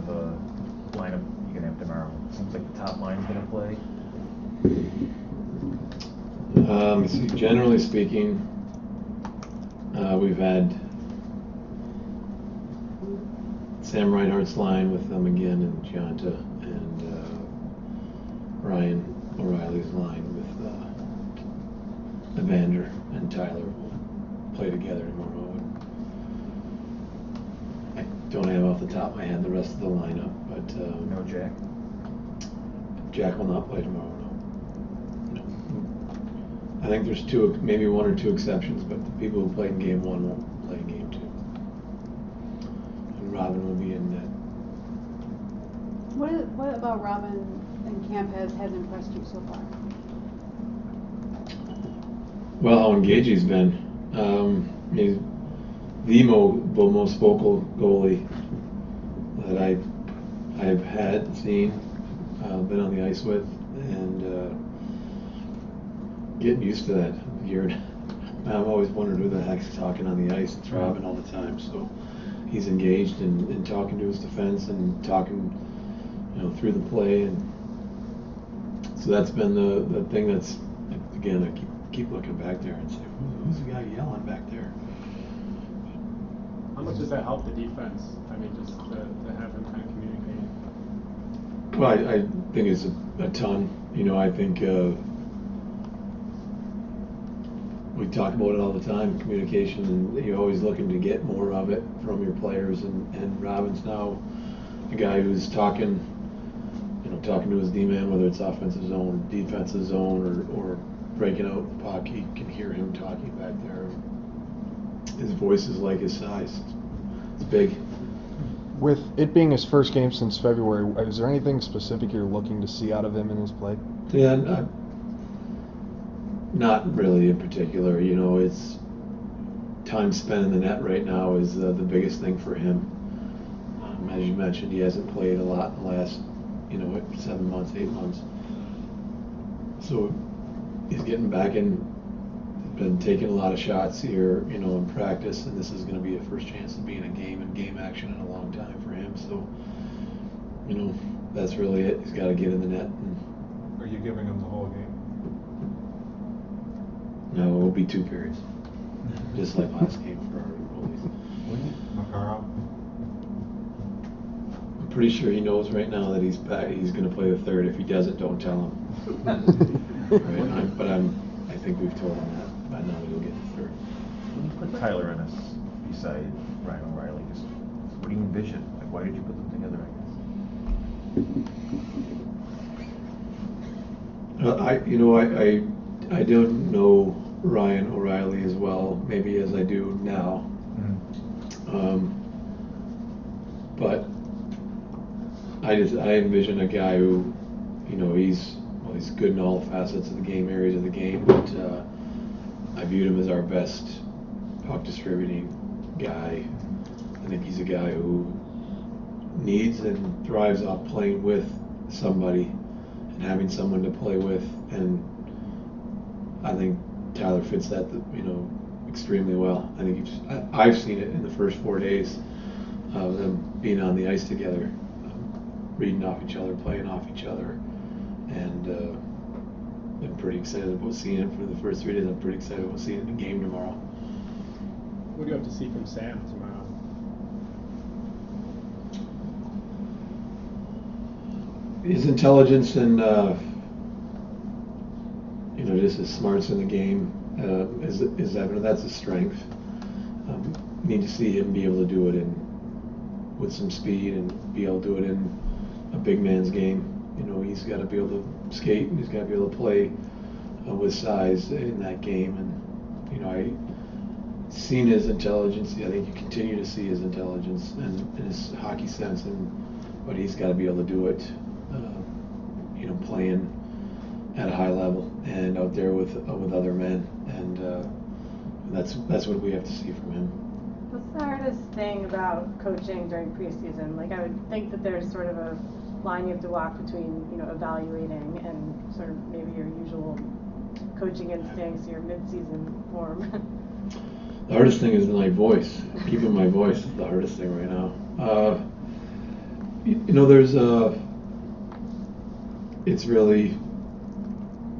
the lineup you're going to have tomorrow? Seems like the top line's going to play. Generally speaking, we've had Sam Reinhardt's line with them again, and Gianta, and Ryan O'Reilly's line with Evander and Tyler will play together tomorrow. And I don't have off the top of my head the rest of the lineup, but No Jack? Jack will not play tomorrow. No. I think there's maybe one or two exceptions, but the people who played in game one won't play in game two. And Robin will be in net. What about Robin and camp has impressed you so far? Well, how engaged he's been. He's the most vocal goalie that I've seen, been on the ice with, and getting used to that. I've always wondered who the heck's talking on the ice. It's Robin all the time. So he's engaged in talking to his defense and talking, through the play, and so that's been the thing that's, again, I keep looking back there and say, who's the guy yelling back there? How much does that help the defense? I mean, just to have him kind of communicate. Well, I think it's a ton. I think we talk about it all the time, communication, and you're always looking to get more of it from your players. And Robin's now a guy who's talking to his D-man, whether it's offensive zone or defensive zone or breaking out the puck. You can hear him talking back there. His voice is like his size. It's big. With it being his first game since February, is there anything specific you're looking to see out of him in his play? Yeah, not really in particular. It's time spent in the net right now is the biggest thing for him. As you mentioned, he hasn't played a lot in the last 7 months, 8 months. So he's getting back in, been taking a lot of shots here, in practice, and this is going to be a first chance to be in a game and game action in a long time for him. So, that's really it. He's got to get in the net. Are you giving him the whole game? No, it will be 2 periods, just like last game for our goalies. Makaro? I'm pretty sure he knows right now that he's back. He's going to play the third. If he doesn't, don't tell him. Right? But I think we've told him that. By now he'll get the third. When you put Tyler in us beside Ryan O'Reilly, just what do you envision? Like, why did you put them together, I don't know Ryan O'Reilly as well, maybe as I do now. But I envision a guy who, he's good in all facets of the game, areas of the game, but I viewed him as our best puck distributing guy. I think he's a guy who needs and thrives off playing with somebody and having someone to play with, and I think Tyler fits that, extremely well. I think I've seen it in the first 4 days of them being on the ice together, reading off each other, playing off each other, and I'm pretty excited about seeing it for the first 3 days. I'm pretty excited about seeing it in the game tomorrow. What do you have to see from Sam tomorrow? His intelligence and just his smarts in the game is evident. That's a strength. Need to see him be able to do it with some speed and be able to do it in a big man's game. He's got to be able to skate, and he's got to be able to play with size in that game. And I seen his intelligence. I think you continue to see his intelligence and his hockey sense, but he's got to be able to do it. Playing at a high level and out there with other men, and that's what we have to see from him. What's the hardest thing about coaching during preseason? Like, I would think that there's sort of a line you have to walk between, evaluating and sort of maybe your usual coaching instincts, your mid-season form. The hardest thing is my voice. Keeping my voice is the hardest thing right now. You know, there's it's really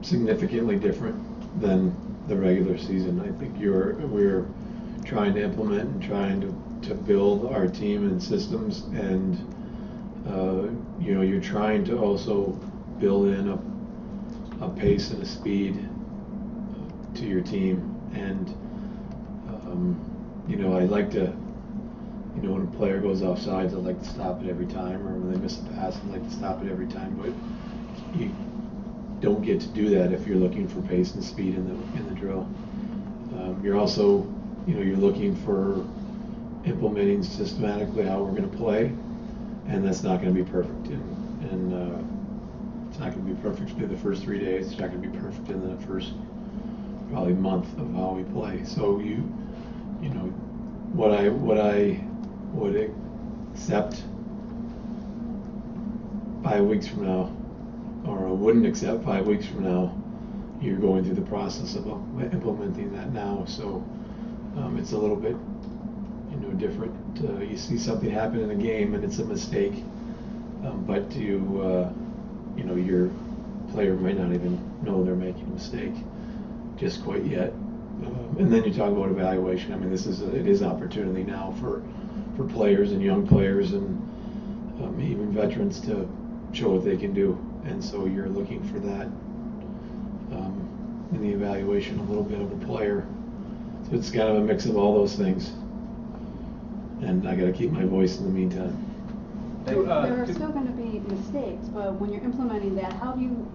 significantly different than the regular season. I think we're trying to implement and trying to build our team and systems, and you know, you're trying to also build in a pace and a speed to your team. And you know, I like to, you know, when a player goes offsides, I like to stop it every time, or when they miss a pass, I like to stop it every time. But you don't get to do that if you're looking for pace and speed in the drill. You're also, you know, you're looking for implementing systematically how we're going to play, and that's not going to be perfect. And it's not going to be perfect through the first 3 days. It's not going to be perfect in the first probably month of how we play. So you know, what I would accept 5 weeks from now, or I wouldn't accept 5 weeks from now, you're going through the process of implementing that now. So it's a little bit, you know, different. You see something happen in a game and it's a mistake, but you know, your player might not even know they're making a mistake just quite yet. And then you talk about evaluation. I mean, it is opportunity now for players and young players and even veterans to show what they can do. And so you're looking for that in the evaluation, a little bit of the player. So it's kind of a mix of all those things. And I got to keep my voice in the meantime. There are still going to be mistakes, but when you're implementing that, how have you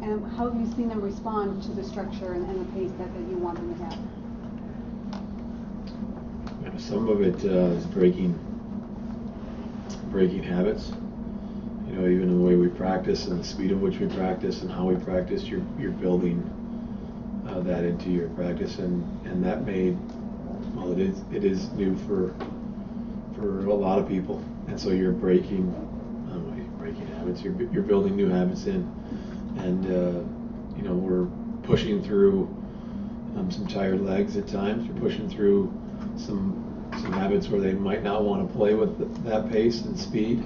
seen them respond to the structure and the pace that you want them to have? Some of it is breaking habits. You know, even the way we practice and the speed at which we practice and how we practice, you're building that into your practice, and that made, well, it is new for a lot of people, and so you're breaking habits. You're building new habits in, and you know, we're pushing through some tired legs at times. You're pushing through some habits where they might not want to play with that pace and speed,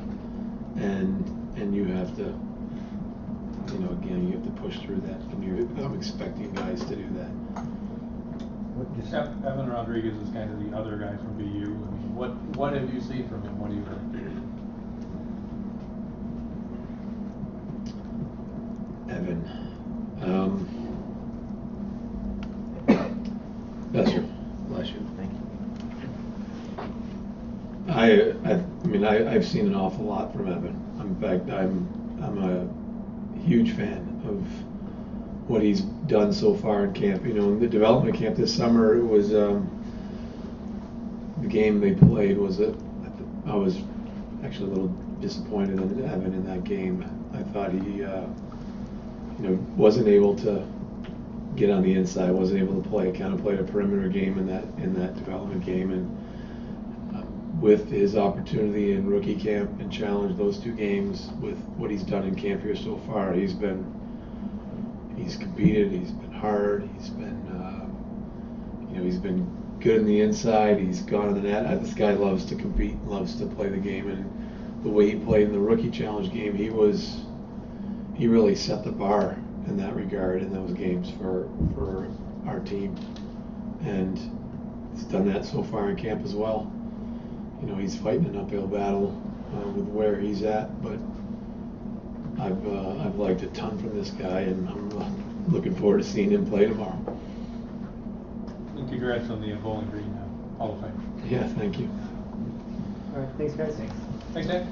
and you have to, you know, again, you have to push through that, and I'm expecting guys to do that. Evan Rodriguez is kind of the other guy from BU. I mean, what have you seen from him? What do you think? Evan, bless you. Thank you. I mean, I've seen an awful lot from Evan. In fact, I'm a huge fan of what he's done so far in camp. You know, in the development camp this summer, it was the game they played was I was actually a little disappointed in Evan in that game. I thought he, you know, wasn't able to get on the inside, wasn't able to play. Kind of played a perimeter game in that development game, and with his opportunity in rookie camp and challenge those 2 games with what he's done in camp here so far, he's competed, he's been hard, he's been, you know, he's been good in the inside, he's gone in the net. This guy loves to compete, loves to play the game, and the way he played in the rookie challenge game, he really set the bar in that regard in those games for our team, and he's done that so far in camp as well. You know, he's fighting an uphill battle with where he's at, but I've liked a ton from this guy, and I'm looking forward to seeing him play tomorrow. And congrats on the Bowling Green Hall of Fame. Yeah, thank you. All right, thanks, guys. Thanks, Dan.